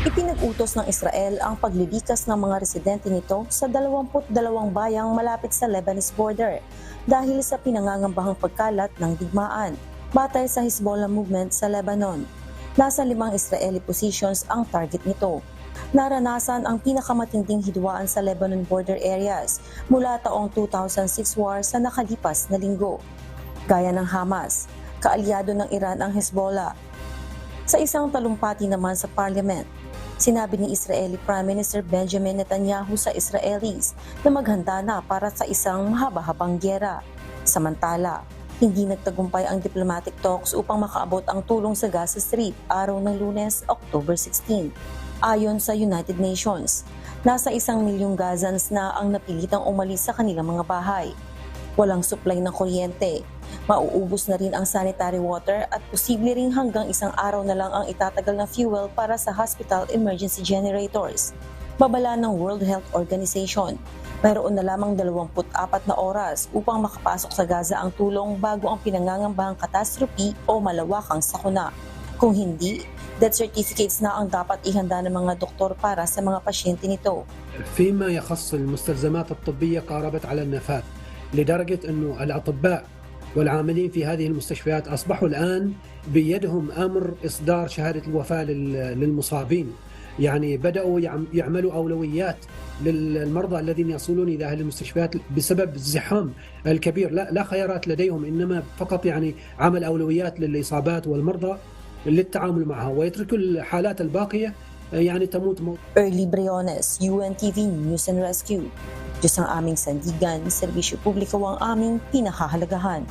Ipinag-utos ng Israel ang paglilikas ng mga residente nito sa 22 bayang malapit sa Lebanese border dahil sa pinangangambahang pagkalat ng digmaan. Batay sa Hezbollah movement sa Lebanon, nasa 5 Israeli positions ang target nito. Naranasan ang pinakamatinding hidwaan sa Lebanon border areas mula taong 2006 war sa nakalipas na linggo. Gaya ng Hamas, kaalyado ng Iran ang Hezbollah. Sa isang talumpati naman sa parliament, sinabi ni Israeli Prime Minister Benjamin Netanyahu sa Israelis na maghanda na para sa isang mahaba-habang gyera. Samantala, hindi nagtagumpay ang diplomatic talks upang makaabot ang tulong sa Gaza Strip araw ng Lunes, October 16. Ayon sa United Nations, nasa 1 milyong Gazans na ang napilitang umalis sa kanilang mga bahay. Walang supply ng kuryente, mauubos na rin ang sanitary water at posible ring hanggang isang araw na lang ang itatagal na fuel para sa hospital emergency generators. Babala ng World Health Organization, mayroon na lamang 24 na oras upang makapasok sa Gaza ang tulong bago ang pinangangambahang catastrophe o malawakang sakuna. Kung hindi, death certificates na ang dapat ihanda ng mga doktor para sa mga pasyente nito. فيما يخص المستلزمات الطبية قاربت على النفاذ لدرجة أنه الأطباء والعاملين في هذه المستشفيات أصبحوا الآن بيدهم أمر إصدار شهادة الوفاة للمصابين. يعني بدأوا يعملوا أولويات للمرضى الذين يصلون إلى هذه المستشفيات بسبب الزحام الكبير. لا خيارات لديهم، إنما فقط يعني عمل أولويات للإصابات والمرضى للتعامل معها ويتركوا الحالات الباقية يعني تموت موت. Early Briones, UNTV News and Rescue. Diyos ang aming sandigan, serbisyo publiko ang aming pinahahalagahan.